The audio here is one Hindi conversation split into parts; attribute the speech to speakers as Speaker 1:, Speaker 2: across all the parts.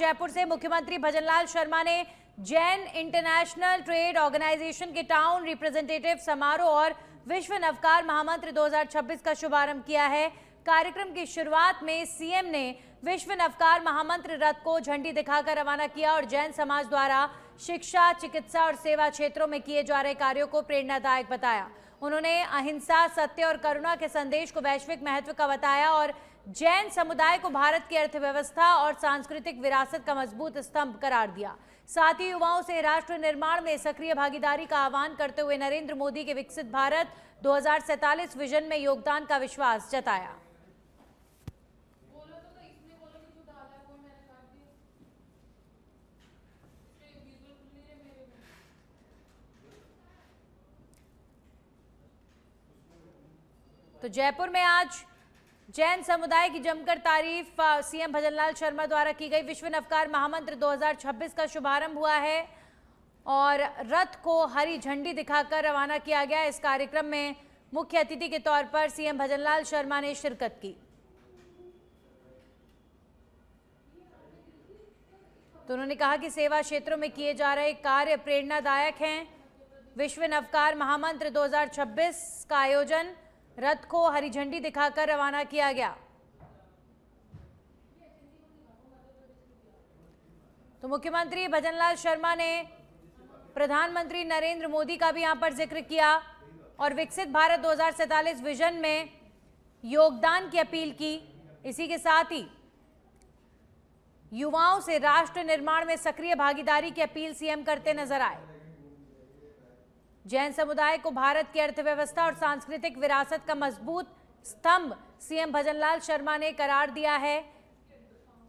Speaker 1: जयपुर से मुख्यमंत्री भजनलाल शर्मा ने जैन इंटरनेशनल ट्रेड ऑर्गेनाइजेशन के टाउन रिप्रेजेंटेटिव समारोह और विश्व नवकार महामंत्र 2026 का शुभारंभ किया है। कार्यक्रम की शुरुआत में सीएम ने विश्व नवकार महामंत्र रथ को झंडी दिखाकर रवाना किया और जैन समाज द्वारा शिक्षा, चिकित्सा और सेवा क्षेत्रों में किए जा रहे कार्यों को प्रेरणादायक बताया। उन्होंने अहिंसा, सत्य और करुणा के संदेश को वैश्विक महत्व का बताया और जैन समुदाय को भारत की अर्थव्यवस्था और सांस्कृतिक विरासत का मजबूत स्तंभ करार दिया। साथ ही युवाओं से राष्ट्र निर्माण में सक्रिय भागीदारी का आह्वान करते हुए नरेंद्र मोदी के विकसित भारत 2047 विजन में योगदान का विश्वास जताया। तो जयपुर में आज जैन समुदाय की जमकर तारीफ सीएम भजनलाल शर्मा द्वारा की गई। विश्व नवकार महामंत्र 2026 का शुभारंभ हुआ है और रथ को हरी झंडी दिखाकर रवाना किया गया। इस कार्यक्रम में मुख्य अतिथि के तौर पर सीएम भजनलाल शर्मा ने शिरकत की। तो उन्होंने कहा कि सेवा क्षेत्रों में किए जा रहे कार्य प्रेरणादायक हैं। विश्व नवकार महामंत्र 2026 का आयोजन रथ को हरी झंडी दिखाकर रवाना किया गया। तो मुख्यमंत्री भजनलाल शर्मा ने प्रधानमंत्री नरेंद्र मोदी का भी यहां पर जिक्र किया और विकसित भारत 2047 विजन में योगदान की अपील की। इसी के साथ ही युवाओं से राष्ट्र निर्माण में सक्रिय भागीदारी की अपील सीएम करते नजर आए। जैन समुदाय को भारत की अर्थव्यवस्था और सांस्कृतिक विरासत का मजबूत स्तंभ सीएम भजनलाल शर्मा ने करार दिया है।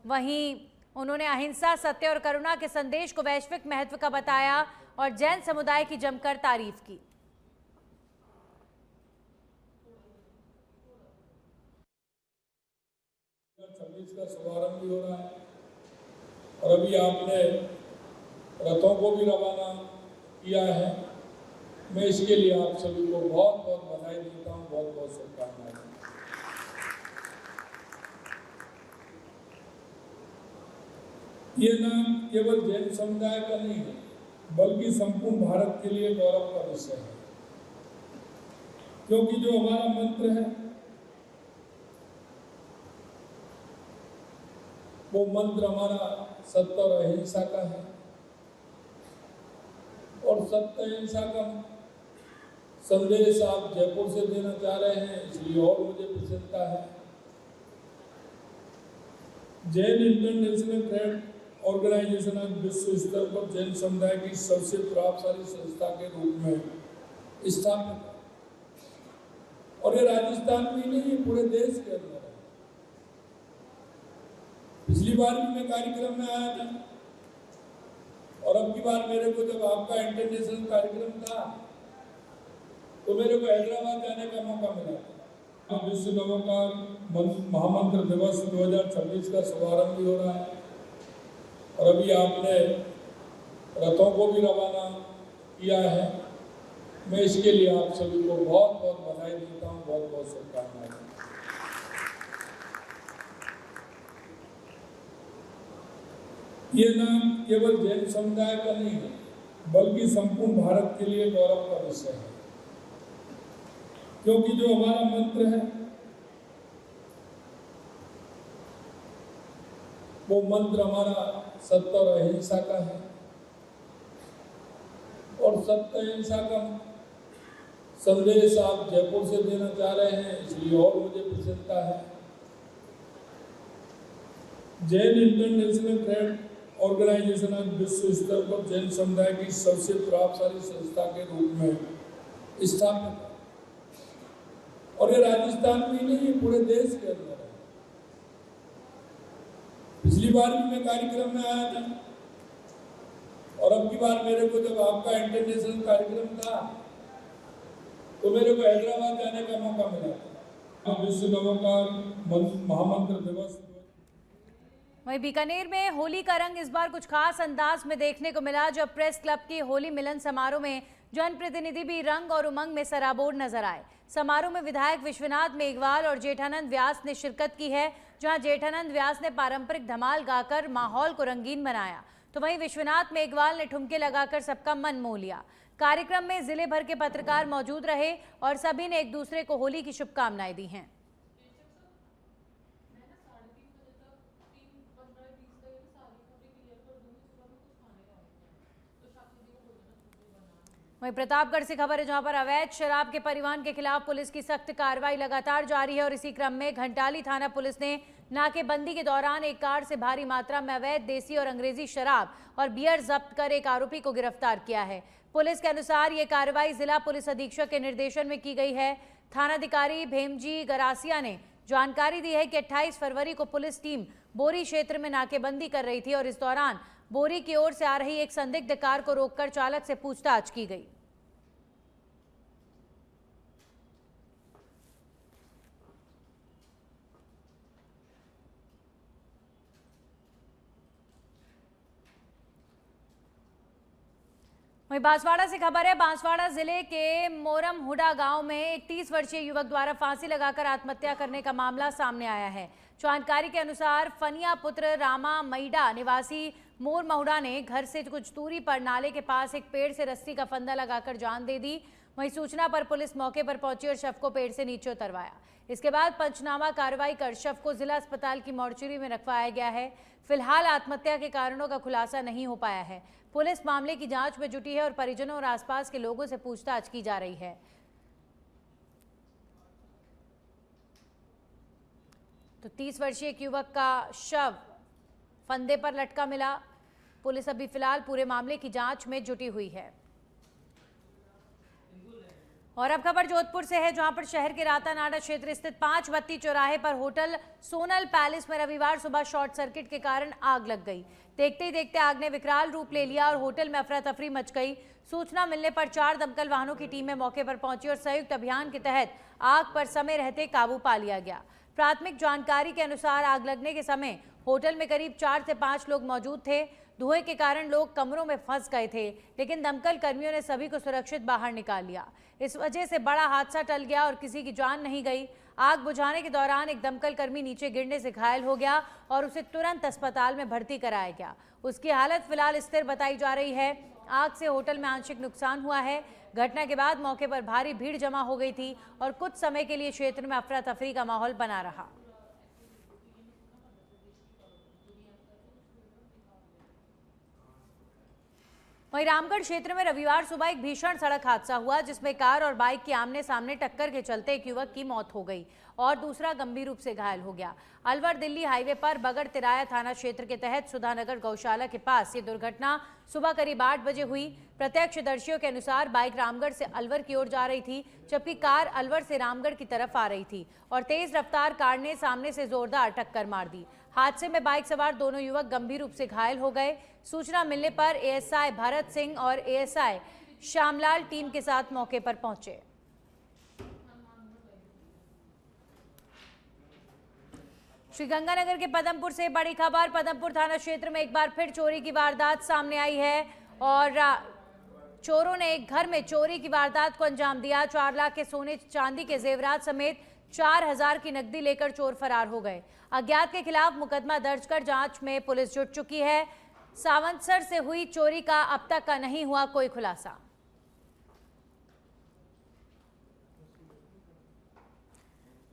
Speaker 1: वहीं उन्होंने अहिंसा, सत्य और करुणा के संदेश को वैश्विक महत्व का बताया और जैन समुदाय की जमकर तारीफ की।
Speaker 2: का शुभारंभ भी हो रहा है और अभी आपने रथों को भी रवाना किया है। मैं इसके लिए आप सभी को बहुत बहुत बधाई देता हूँ, बहुत बहुत शुभकामनाएं। ये नाम केवल जैन समुदाय का नहीं है, बल्कि संपूर्ण भारत के लिए गौरव का विषय है, क्योंकि जो हमारा मंत्र है वो मंत्र हमारा सत्य और अहिंसा का है और सत्य अहिंसा का संदेश आप जयपुर से देना चाह रहे हैं, इसलिए और मुझे प्रसन्नता है। जैन इंटरनेशनल ट्रेड ऑर्गेनाइजेशन आज विश्व स्तर पर जैन समुदाय की सबसे प्रभावशाली संस्था के रूप में स्थापित है और ये राजस्थान में नहीं है, पूरे देश के अंदर है। पिछली बार भी मैं कार्यक्रम में आया था और अब की बार मेरे को जब आपका इंटरनेशनल कार्यक्रम था तो मेरे को हैदराबाद जाने का मौका मिला। विश्व नवकार महामंत्र दिवस 2026 का शुभारंभ भी हो रहा है और अभी आपने रथों को भी रवाना किया है। मैं इसके लिए आप सभी को बहुत बहुत बधाई देता हूँ, बहुत बहुत शुभकामनाएं। ये नाम केवल जैन समुदाय का नहीं है, बल्कि संपूर्ण भारत के लिए गौरव का विषय है, क्योंकि जो हमारा मंत्र है वो मंत्र हमारा सत्य और अहिंसा का है और सत्य अहिंसा का संदेश आप जयपुर से देना चाह रहे हैं, इसलिए और मुझे प्रसन्नता है। जैन इंटरनेशनल ट्रेड ऑर्गेनाइजेशन आज विश्व स्तर पर जैन समुदाय की सबसे प्रभावशाली संस्था के रूप में स्थापित है और ये राजस्थान में नहीं है, पूरे देश के अंदर है। पिछली बार भी मैं कार्यक्रम में आया था और अब की बार मेरे को जब आपका इंटरनेशनल कार्यक्रम था तो मेरे को हैदराबाद जाने का मौका मिला। विश्व नवकार महामंत्र दिवस।
Speaker 1: वहीं बीकानेर में होली का रंग इस बार कुछ खास अंदाज में देखने को मिला, जब प्रेस क्लब की होली मिलन समारोह में जनप्रतिनिधि भी रंग और उमंग में सराबोर नजर आए। समारोह में विधायक विश्वनाथ मेघवाल और जेठानंद व्यास ने शिरकत की है। जहां जेठानंद व्यास ने पारंपरिक धमाल गाकर माहौल को रंगीन बनाया, तो वहीं विश्वनाथ मेघवाल ने ठुमके लगाकर सबका मन मोह लिया। कार्यक्रम में जिले भर के पत्रकार मौजूद रहे और सभी ने एक दूसरे को होली की शुभकामनाएं दी हैं। वहीं प्रतापगढ़ से खबर है, जहां पर अवैध शराब के परिवहन के खिलाफ पुलिस की सख्त कार्रवाई लगातार जारी है और इसी क्रम में घंटाली थाना पुलिस ने नाकेबंदी के दौरान एक कार से भारी मात्रा में अवैध देसी और अंग्रेजी शराब और बियर जब्त कर एक आरोपी को गिरफ्तार किया है। पुलिस के अनुसार ये कार्रवाई जिला पुलिस अधीक्षक के निर्देशन में की गई है। थानाधिकारी भेमजी गरासिया ने जानकारी दी है कि 28 फरवरी को पुलिस टीम बोरी क्षेत्र में नाकेबंदी कर रही थी और इस दौरान बोरी की ओर से आ रही एक संदिग्ध कार को रोककर चालक से पूछताछ की गई। वहीं बांसवाड़ा से खबर है, बांसवाड़ा जिले के मोरम हुडा गांव में एक 30 वर्षीय युवक द्वारा फांसी लगाकर आत्महत्या करने का मामला सामने आया है। जानकारी के अनुसार फनिया पुत्र रामा मैडा निवासी मोर महुडा ने घर से कुछ दूरी पर नाले के पास एक पेड़ से रस्सी का फंदा लगाकर जान दे दी। वहीं सूचना पर पुलिस मौके पर पहुंची और शव को पेड़ से नीचे उतरवाया। इसके बाद पंचनामा कार्रवाई कर शव को जिला अस्पताल की मोर्चरी में रखवाया गया है। फिलहाल आत्महत्या के कारणों का खुलासा नहीं हो पाया है। पुलिस मामले की जांच में जुटी है और परिजनों और आसपास के लोगों से पूछताछ की जा रही है। तो 30 वर्षीय एक युवक का शव फंदे पर लटका मिला। पुलिस अभी फिलहाल पूरे मामले की जांच में जुटी हुई है। और अब खबर जोधपुर से है, जहां पर शहर के रातानाडा क्षेत्र स्थित 5 बत्ती चौराहे पर होटल सोनल पैलेस में रविवार सुबह शॉर्ट सर्किट के कारण आग लग गई। देखते ही देखते आग ने विकराल रूप ले लिया और होटल में अफरा तफरी मच गई। सूचना मिलने पर 4 दमकल वाहनों की टीमें मौके पर पहुंची और संयुक्त अभियान के तहत आग पर समय रहते काबू पा लिया गया। प्राथमिक जानकारी के अनुसार आग लगने के समय होटल में करीब 4 से 5 लोग मौजूद थे। धुएं के कारण लोग कमरों में फंस गए थे, लेकिन दमकल कर्मियों ने सभी को सुरक्षित बाहर निकाल लिया। इस वजह से बड़ा हादसा टल गया और किसी की जान नहीं गई। आग बुझाने के दौरान एक दमकल कर्मी नीचे गिरने से घायल हो गया और उसे तुरंत अस्पताल में भर्ती कराया गया। उसकी हालत फिलहाल स्थिर बताई जा रही है। आग से होटल में आंशिक नुकसान हुआ है। घटना के बाद मौके पर भारी भीड़ जमा हो गई थी और कुछ समय के लिए क्षेत्र में अफरा तफरी का माहौल बना रहा। वहीं रामगढ़ क्षेत्र में रविवार सुबह एक भीषण सड़क हादसा हुआ, जिसमें कार और बाइक की आमने सामने टक्कर के चलते एक युवक की मौत हो गई और दूसरा गंभीर रूप से घायल हो गया। अलवर दिल्ली हाईवे पर बगड़ तिराया थाना क्षेत्र के तहत सुधानगर गौशाला के पास ये दुर्घटना सुबह करीब 8 बजे हुई। प्रत्यक्षदर्शियों के अनुसार बाइक रामगढ़ से अलवर की ओर जा रही थी, जबकि कार अलवर से रामगढ़ की तरफ आ रही थी और तेज रफ्तार कार ने सामने से जोरदार टक्कर मार दी। हादसे में बाइक सवार दोनों युवक गंभीर रूप से घायल हो गए। सूचना मिलने पर एएसआई भरत सिंह और एएसआई श्यामलाल टीम के साथ मौके पर पहुंचे। श्रीगंगानगर के पदमपुर से बड़ी खबर। पदमपुर थाना क्षेत्र में एक बार फिर चोरी की वारदात सामने आई है और चोरों ने एक घर में चोरी की वारदात को अंजाम दिया। 4 लाख के सोने चांदी के जेवरात समेत 4000 की नकदी लेकर चोर फरार हो गए। अज्ञात के खिलाफ मुकदमा दर्ज कर जांच में पुलिस जुट चुकी है। सावंतसर से हुई चोरी का अब तक का नहीं हुआ कोई खुलासा।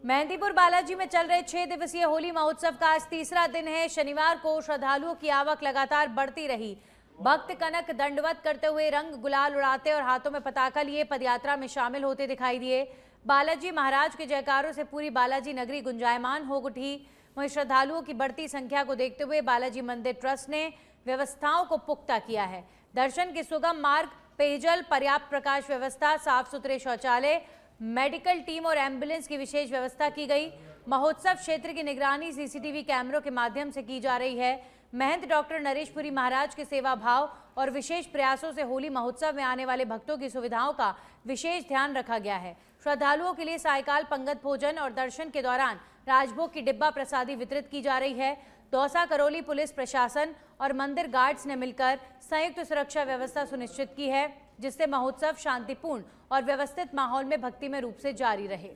Speaker 1: मेहंदीपुर बालाजी में चल रहे 6 दिवसीय होली महोत्सव का आज तीसरा दिन है। शनिवार को श्रद्धालुओं की आवक लगातार बढ़ती रही। भक्त कनक दंडवत करते हुए रंग गुलाल उड़ाते और हाथों में पताका लिए पदयात्रा में शामिल होते दिखाई दिए। बालाजी महाराज के जयकारों से पूरी बालाजी नगरी गुंजायमान हो उठी। वहीं श्रद्धालुओं की बढ़ती संख्या को देखते हुए बालाजी मंदिर ट्रस्ट ने व्यवस्थाओं को पुख्ता किया है। दर्शन के सुगम मार्ग, पेयजल, पर्याप्त प्रकाश व्यवस्था, साफ सुथरे शौचालय, मेडिकल टीम और एम्बुलेंस की विशेष व्यवस्था की गई। महोत्सव क्षेत्र की निगरानी सीसीटीवी कैमरों के माध्यम से की जा रही है। महंत डॉक्टर नरेशपुरी महाराज के सेवा भाव और विशेष प्रयासों से होली महोत्सव में आने वाले भक्तों की सुविधाओं का विशेष ध्यान रखा गया है। श्रद्धालुओं के लिए सायकाल पंगत भोजन और दर्शन के दौरान राजभोग की डिब्बा प्रसादी वितरित की जा रही है। दौसा करौली पुलिस प्रशासन और मंदिर गार्ड्स ने मिलकर संयुक्त सुरक्षा व्यवस्था सुनिश्चित की है, जिससे महोत्सव शांतिपूर्ण और व्यवस्थित माहौल में भक्तिमय रूप से जारी रहे।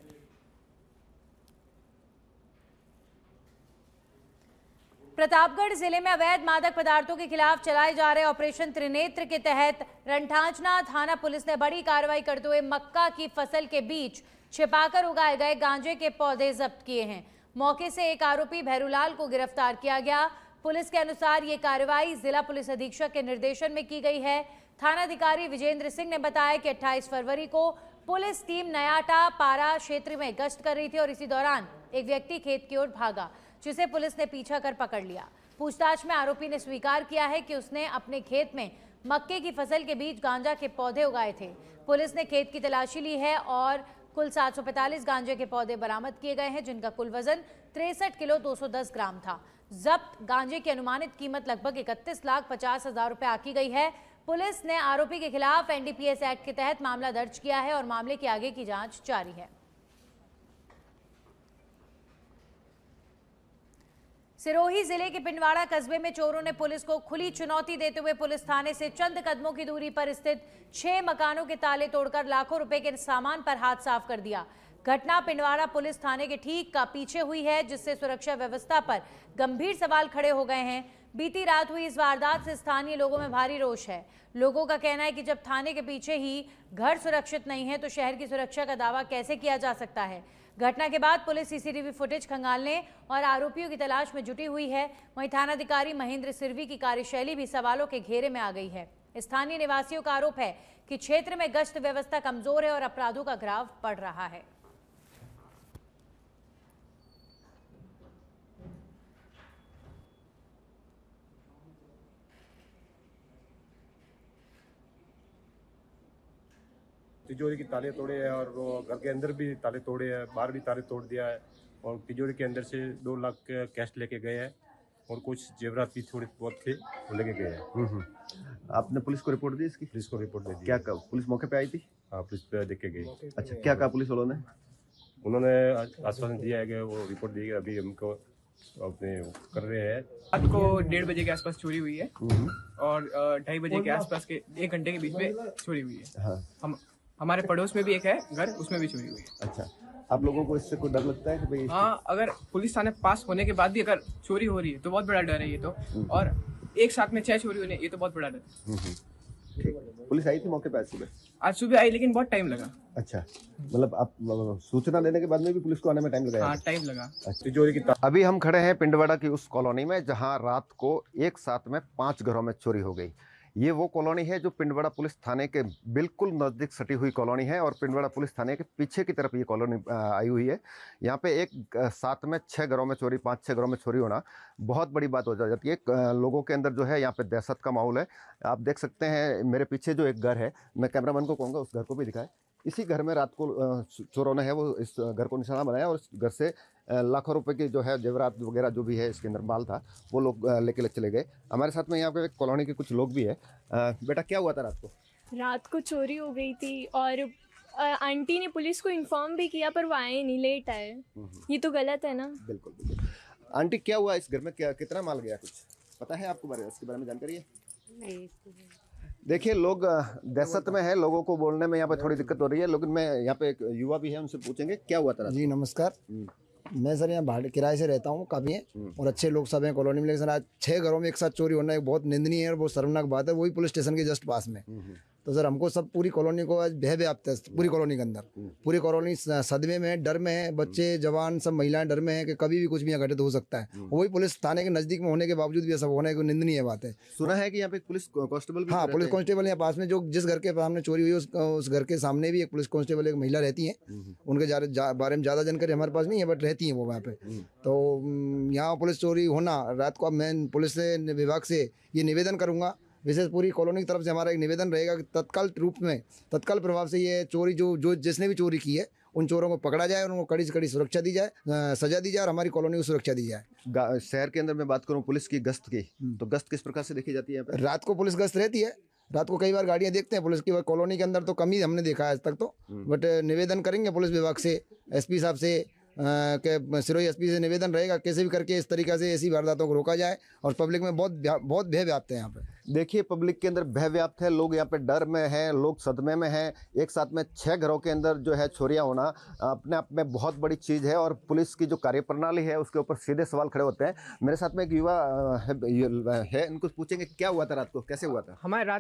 Speaker 1: प्रतापगढ़ जिले में अवैध मादक पदार्थों के खिलाफ चलाए जा रहे ऑपरेशन त्रिनेत्र के तहत रंठांचना थाना पुलिस ने बड़ी कार्रवाई करते हुए मक्का की फसल के बीच छिपाकर उगाए गए गांजे के पौधे जब्त किए हैं। मौके से एक आरोपी भैरूलाल को गिरफ्तार किया गया। पुलिस के अनुसार ये कार्रवाई जिला पुलिस अधीक्षक के निर्देशन में की गई है। थानाधिकारी विजेंद्र सिंह ने बताया कि 28 फरवरी को पुलिस टीम नयाटा पारा क्षेत्र में गश्त कर रही थी और इसी दौरान एक व्यक्ति खेत की ओर भागा, जिसे पुलिस ने पीछा कर पकड़ लिया। पूछताछ में आरोपी ने स्वीकार किया है कि उसने अपने खेत में मक्के की फसल के बीच गांजा के पौधे उगाए थे। पुलिस ने खेत की तलाशी ली है और कुल 745 गांजे के पौधे बरामद किए गए हैं, जिनका कुल वजन 63 किलो 210 ग्राम था। जब्त गांजे की अनुमानित कीमत लगभग 31,50,000 रुपए आकी गई है। पुलिस ने आरोपी के खिलाफ एनडीपीएस एक्ट के तहत मामला दर्ज किया है और मामले की आगे की जांच जारी है। सिरोही जिले के पिंडवाड़ा कस्बे में चोरों ने पुलिस को खुली चुनौती देते हुए पुलिस थाने से चंद कदमों की दूरी पर स्थित 6 मकानों के ताले तोड़कर लाखों रुपए के सामान पर हाथ साफ कर दिया। घटना पिंडवाड़ा पुलिस थाने के ठीक का पीछे हुई है, जिससे सुरक्षा व्यवस्था पर गंभीर सवाल खड़े हो गए हैं। बीती रात हुई इस वारदात से स्थानीय लोगों में भारी रोष है। लोगों का कहना है कि जब थाने के पीछे ही घर सुरक्षित नहीं है तो शहर की सुरक्षा का दावा कैसे किया जा सकता है। घटना के बाद पुलिस सीसीटीवी फुटेज खंगालने और आरोपियों की तलाश में जुटी हुई है। वहीं थानाधिकारी महेंद्र सिरवी की कार्यशैली भी सवालों के घेरे में आ गई है। स्थानीय निवासियों का आरोप है कि क्षेत्र में गश्त व्यवस्था कमजोर है और अपराधों का ग्राफ बढ़ रहा है।
Speaker 3: तिजोरी की ताले तोड़े हैं और वो घर के अंदर भी ताले तोड़े हैं, बाहर भी ताले तोड़ दिया है और तिजोरी के अंदर से 2 लाख कैश लेके गए हैं और कुछ जेवरात भी थोड़े बहुत थे वो लेके गए हैं।
Speaker 4: आपने पुलिस को रिपोर्ट दी इसकी?
Speaker 3: पुलिस को रिपोर्ट दे दी।
Speaker 4: क्या कहा? पुलिस मौके पे आई थी?
Speaker 3: हाँ, पुलिस पे देख के गई।
Speaker 4: अच्छा, क्या कहा पुलिस वालों ने?
Speaker 3: उन्होंने आश्वासन दिया है कि वो रिपोर्ट देगी, अभी हमको अपने कर रहे हैं।
Speaker 5: रात को 1:30 बजे के आसपास चोरी हुई है और 2:30 बजे के आसपास के 1 घंटे के बीच में चोरी हुई है।
Speaker 4: हाँ।
Speaker 5: हमारे पड़ोस में भी एक है घर, उसमें भी चोरी हुई है।
Speaker 4: अच्छा, आप लोगों को इससे कोई डर लगता है कि भाई
Speaker 5: हाँ, अगर पुलिस थाने पास होने के बाद भी अगर चोरी हो रही है तो बहुत बड़ा डर है ये तो। और एक साथ में 6 चोरी होने, ये तो बहुत बड़ा डर है।
Speaker 4: ठीक। पुलिस आई थी मौके पे आज सुबह?
Speaker 5: आज सुबह आई लेकिन बहुत टाइम लगा।
Speaker 4: अच्छा, मतलब आप सूचना देने के बाद में भी पुलिस को आने में टाइम लगा?
Speaker 5: हाँ, टाइम लगा।
Speaker 3: तिजोरी की
Speaker 4: अभी हम खड़े हैं पिंडवाड़ा की उस कॉलोनी में जहां रात को एक साथ में 5 घरों में चोरी हो गई। ये वो कॉलोनी है जो पिंडवाड़ा पुलिस थाने के बिल्कुल नज़दीक सटी हुई कॉलोनी है और पिंडवाड़ा पुलिस थाने के पीछे की तरफ ये कॉलोनी आई हुई है। यहाँ पे एक साथ में 6 घरों में चोरी, 5-6 घरों में चोरी होना बहुत बड़ी बात हो जाती है। लोगों के अंदर जो है यहाँ पे दहशत का माहौल है। आप देख सकते हैं मेरे पीछे जो एक घर है, मैं कैमरामैन को कहूँगा उस घर को भी दिखाए। इसी घर में रात को चोरों ने है वो इस घर को निशाना बनाया और इस घर से लाखों रुपए की जो है जेवरात वगैरह जो भी है इसके अंदर माल था वो लोग लेके चले गए। हमारे साथ में यहाँ पे कॉलोनी के कुछ लोग भी है। बेटा, क्या हुआ था रात को?
Speaker 6: रात को चोरी हो गई थी और आंटी ने पुलिस को इन्फॉर्म भी किया पर वो आए नहीं, लेट आए। ये तो गलत है ना?
Speaker 4: बिल्कुल बिल्कुल। आंटी, क्या हुआ इस घर में? क्या कितना माल गया, कुछ पता है आपको? इसके बारे में जानकारी है?
Speaker 7: नहीं।
Speaker 4: देखिए, लोग दहशत में है, लोगों को बोलने में यहाँ पे थोड़ी दिक्कत हो रही है, लेकिन मैं यहाँ पे एक युवा भी है, उनसे पूछेंगे क्या हुआ था।
Speaker 8: जी नमस्कार। मैं सर यहाँ भाड़े किराए से रहता हूँ काफ़ी है और अच्छे लोग सब हैं कॉलोनी में, लेकिन सर आज 6 घरों में एक साथ चोरी होना एक बहुत निंदनीय है और बहुत शर्मनाक बात है, वही पुलिस स्टेशन के जस्ट पास में। तो सर हमको सब पूरी कॉलोनी को आज भय व्याप्त है, पूरी कॉलोनी के अंदर। पूरी कॉलोनी सदमे में है, डर में है, बच्चे जवान सब महिलाएं डर में है कि कभी भी कुछ भी यहाँ घटित हो सकता है। वही पुलिस थाने के नज़दीक में होने के बावजूद भी ऐसा होना एक निंदनीय बात है।
Speaker 4: सुना है कि यहाँ पे पुलिस कांस्टेबल भी?
Speaker 8: हाँ, पुलिस कांस्टेबल यहाँ पास में, जो जिस घर के सामने चोरी हुई उस घर के सामने भी एक पुलिस कांस्टेबल एक महिला रहती है। उनके बारे में ज़्यादा जानकारी हमारे पास नहीं है, बट रहती है वो वहाँ पे। तो यहाँ पुलिस चोरी होना रात को, अब मैं पुलिस से विभाग से ये निवेदन करूँगा, विशेष पूरी कॉलोनी की तरफ से हमारा एक निवेदन रहेगा कि तत्काल रूप में, तत्काल प्रभाव से ये चोरी जो जिसने भी चोरी की है उन चोरों को पकड़ा जाए और उनको कड़ी से कड़ी सुरक्षा दी जाए, सजा दी जाए और हमारी कॉलोनी को सुरक्षा दी जाए।
Speaker 4: शहर के अंदर मैं बात करूं पुलिस की गश्त की, तो गश्त किस प्रकार से देखी जाती है यहाँ पे?
Speaker 8: रात को पुलिस गश्त रहती है, रात को कई बार गाड़ियाँ देखते हैं पुलिस की। कॉलोनी के अंदर तो कम ही हमने देखा है आज तक तो, बट निवेदन करेंगे पुलिस विभाग से, एसपी साहब से, के सिरोही एसपी से निवेदन रहेगा कैसे भी करके इस तरीक़े से ऐसी वारदातों को रोका जाए और पब्लिक में बहुत भय व्याप्त है यहाँ पे।
Speaker 4: देखिए पब्लिक के अंदर भय व्याप्त है, लोग यहाँ पे डर में हैं, लोग सदमे में हैं। एक साथ में 6 घरों के अंदर जो है चोरियां होना अपने आप में बहुत बड़ी चीज़ है और पुलिस की जो कार्यप्रणाली है उसके ऊपर सीधे सवाल खड़े होते हैं। मेरे साथ में एक युवा है, इनको पूछेंगे क्या हुआ था रात को, कैसे हुआ था?
Speaker 5: हमारे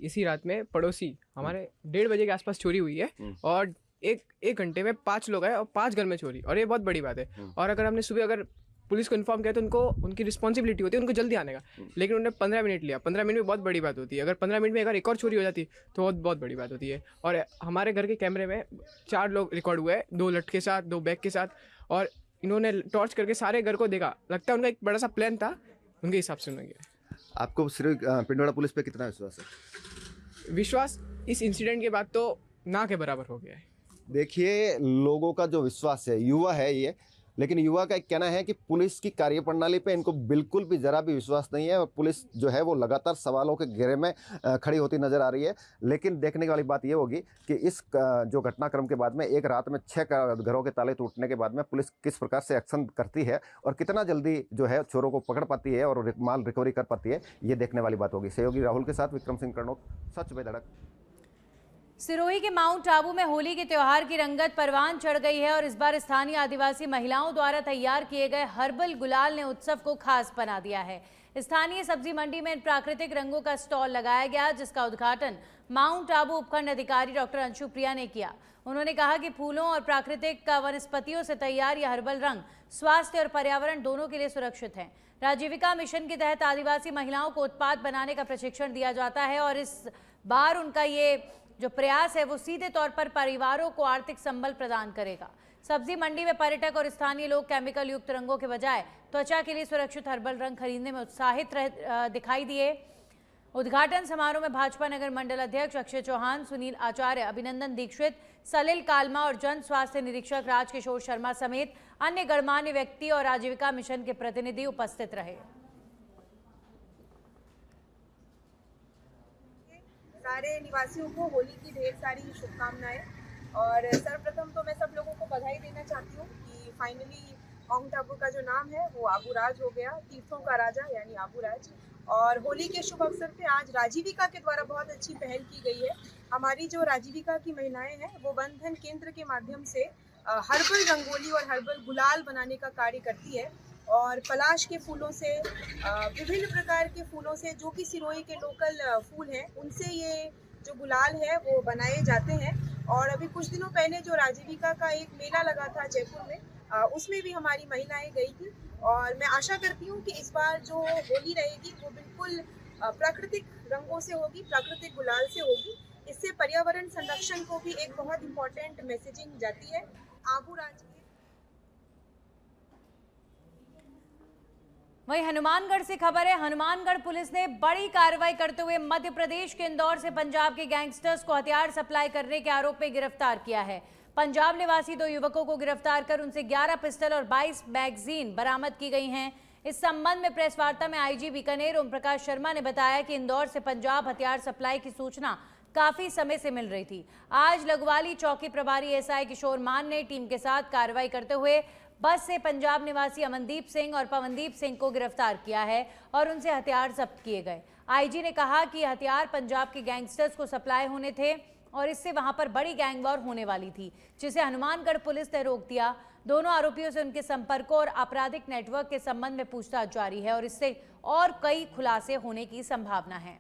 Speaker 5: इसी रात में पड़ोसी हमारे 1:30 बजे के आसपास चोरी हुई है और एक घंटे में 5 लोग आए और 5 घर में चोरी, और ये बहुत बड़ी बात है। और अगर हमने सुबह पुलिस को इन्फॉर्म किया तो उनकी रिस्पॉन्सिबिलिटी होती है उनको जल्दी आने का, लेकिन उन्होंने 15 मिनट लिया। 15 मिनट में बहुत बड़ी बात होती है। अगर 15 मिनट में अगर एक और चोरी हो जाती तो बहुत बड़ी बात होती है। और हमारे घर के कैमरे में 4 लोग रिकॉर्ड हुए हैं, 2 लट के साथ, 2 बैग के साथ, और इन्होंने टॉर्च करके सारे घर को देखा। लगता है उनका एक बड़ा सा प्लान था, उनके हिसाब से उन्होंने किया।
Speaker 4: आपको सिर्फ पिंडवाड़ा पुलिस पे कितना विश्वास है?
Speaker 5: विश्वास इस इंसिडेंट के बाद तो ना के बराबर हो गया है।
Speaker 4: देखिए लोगों का जो विश्वास है, युवा है ये, लेकिन युवा का एक कहना है कि पुलिस की कार्यप्रणाली पे इनको बिल्कुल भी ज़रा भी विश्वास नहीं है और पुलिस जो है वो लगातार सवालों के घेरे में खड़ी होती नज़र आ रही है। लेकिन देखने वाली बात ये होगी कि इस जो घटनाक्रम के बाद में एक रात में 6 घरों के ताले टूटने के बाद में पुलिस किस प्रकार से एक्शन करती है और कितना जल्दी जो है चोरों को पकड़ पाती है और माल रिकवरी कर पाती है, ये देखने वाली बात होगी। सहयोगी राहुल के साथ विक्रम सिंह कर्णोत, सच पे धड़क।
Speaker 1: सिरोही के माउंट आबू में होली के त्योहार की रंगत परवान चढ़ गई है और इस बार स्थानीय आदिवासी महिलाओं द्वारा तैयार किए गए हर्बल गुलाल ने उत्सव को खास बना दिया है। स्थानीय सब्जी मंडी में इन प्राकृतिक रंगों का स्टॉल लगाया गया, जिसका उद्घाटन माउंट आबू उपखंड अधिकारी डॉक्टर अंशु प्रिया ने किया। उन्होंने कहा कि फूलों और प्राकृतिक वनस्पतियों से तैयार यह हर्बल रंग स्वास्थ्य और पर्यावरण दोनों के लिए सुरक्षित हैं। राजीविका मिशन के तहत आदिवासी महिलाओं को उत्पाद बनाने का प्रशिक्षण दिया जाता है और इस बार उनका ये जो प्रयास है वो सीधे तौर पर परिवारों को आर्थिक संबल प्रदान करेगा। सब्जी मंडी में पर्यटक और स्थानीय लोग केमिकल युक्त रंगों के बजाय त्वचा के लिए सुरक्षित हर्बल रंग खरीदने में उत्साहित दिखाई दिए। उद्घाटन समारोह में भाजपा नगर मंडल अध्यक्ष अक्षय चौहान, सुनील आचार्य, अभिनंदन दीक्षित, सलिल कालमा और जन स्वास्थ्य निरीक्षक राजकिशोर शर्मा समेत अन्य गणमान्य व्यक्ति और आजीविका मिशन के प्रतिनिधि उपस्थित रहे।
Speaker 7: सारे निवासियों को होली की ढेर सारी शुभकामनाएं। और सर्वप्रथम तो मैं सब लोगों को बधाई देना चाहती हूँ कि फाइनली माउंट आबू का जो नाम है वो आबूराज हो गया, तीर्थों का राजा यानी आबूराज। और होली के शुभ अवसर पे आज राजीविका के द्वारा बहुत अच्छी पहल की गई है। हमारी जो राजीविका की महिलाएं हैं वो बंधन केंद्र के माध्यम से हर्बल रंगोली और हर्बल गुलाल बनाने का कार्य करती है। और पलाश के फूलों से, विभिन्न प्रकार के फूलों से, जो कि सिरोही के लोकल फूल हैं, उनसे ये जो गुलाल है वो बनाए जाते हैं। और अभी कुछ दिनों पहले जो राजीविका का एक मेला लगा था जयपुर में, उसमें भी हमारी महिलाएं गई थी। और मैं आशा करती हूँ कि इस बार जो होली रहेगी वो बिल्कुल प्राकृतिक रंगों से होगी, प्राकृतिक गुलाल से होगी। इससे पर्यावरण संरक्षण को भी एक बहुत इम्पोर्टेंट मैसेजिंग जाती है। आबूराज
Speaker 1: वहीं हनुमानगढ़ से खबर है। हनुमानगढ़ पुलिस ने बड़ी कार्रवाई करते हुए मध्य प्रदेश के इंदौर से पंजाब के गैंगस्टर्स को हथियार सप्लाई करने के आरोप में गिरफ्तार किया है। पंजाब निवासी 2 युवकों को गिरफ्तार कर उनसे 11 पिस्टल और 22 मैगजीन बरामद की गई हैं। इस संबंध में प्रेस वार्ता में आईजी बीकानेर ओम प्रकाश शर्मा ने बताया कि इंदौर से पंजाब हथियार सप्लाई की सूचना काफी समय से मिल रही थी। आज लघवाली चौकी प्रभारी एसआई किशोर मान ने टीम के साथ कार्रवाई करते हुए बस से पंजाब निवासी अमनदीप सिंह और पवनदीप सिंह को गिरफ्तार किया है और उनसे हथियार जब्त किए गए। आईजी ने कहा कि हथियार पंजाब के गैंगस्टर्स को सप्लाई होने थे और इससे वहां पर बड़ी गैंग वॉर होने वाली थी, जिसे हनुमानगढ़ पुलिस ने रोक दिया। दोनों आरोपियों से उनके संपर्कों और आपराधिक नेटवर्क के संबंध में पूछताछ जारी है और इससे और कई खुलासे होने की संभावना है।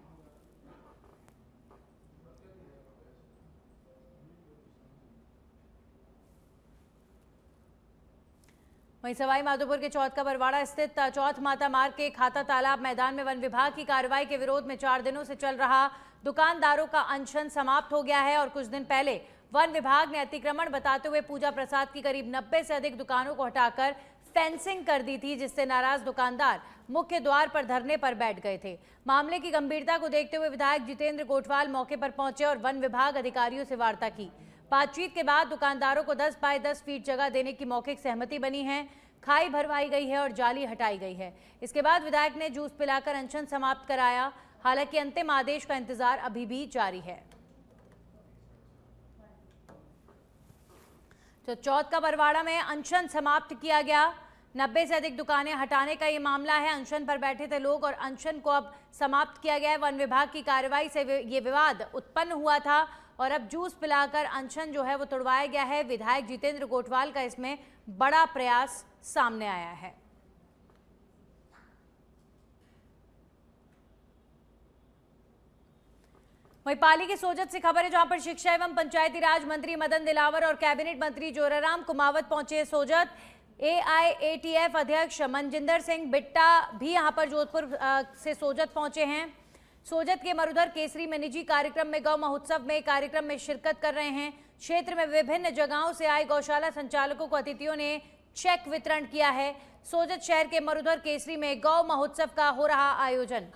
Speaker 1: वहीं सवाई माधोपुर के चौथ का बरवाड़ा स्थित चौथ माता मार्ग के खाता तालाब मैदान में वन विभाग की कार्रवाई के विरोध में 4 दिनों से चल रहा दुकानदारों का अनशन समाप्त हो गया है और कुछ दिन पहले वन विभाग ने अतिक्रमण बताते हुए पूजा प्रसाद की करीब 90 से अधिक दुकानों को हटाकर फेंसिंग कर दी थी, जिससे नाराज दुकानदार मुख्य द्वार पर धरने पर बैठ गए थे। मामले की गंभीरता को देखते हुए विधायक जितेंद्र गोठवाल मौके पर पहुंचे और वन विभाग अधिकारियों से वार्ता की। बातचीत के बाद दुकानदारों को 10 बाय 10 फीट जगह देने की मौखिक सहमति बनी है, खाई भरवाई गई है और जाली हटाई गई है। इसके बाद विधायक ने जूस पिलाकर अनशन समाप्त कराया। हालांकि अंतिम आदेश का इंतजार अभी भी जारी है। तो चौथ का बरवाड़ा में अनशन समाप्त किया गया। 90 से अधिक दुकानें हटाने का ये मामला है। अनशन पर बैठे थे लोग और अनशन को अब समाप्त किया गया है। वन विभाग की कार्रवाई से ये विवाद उत्पन्न हुआ था और अब जूस पिलाकर अनशन जो है वो तोड़वाया गया है। विधायक जितेंद्र गोठवाल का इसमें बड़ा प्रयास सामने आया है। वहीं पाली के सोजत से खबर है, जहां पर शिक्षा एवं पंचायती राज मंत्री मदन दिलावर और कैबिनेट मंत्री जोराराम कुमावत पहुंचे सोजत। AIATF अध्यक्ष मनजिंदर सिंह बिट्टा भी यहां पर जोधपुर से सोजत पहुंचे हैं। सोजत के मरुधर केसरी में निजी कार्यक्रम में गौ महोत्सव में कार्यक्रम में शिरकत कर रहे हैं। क्षेत्र में विभिन्न जगहों से आए गौशाला संचालकों को अतिथियों ने चेक वितरण किया है। सोजत शहर के मरुधर केसरी में गौ महोत्सव का हो रहा आयोजन।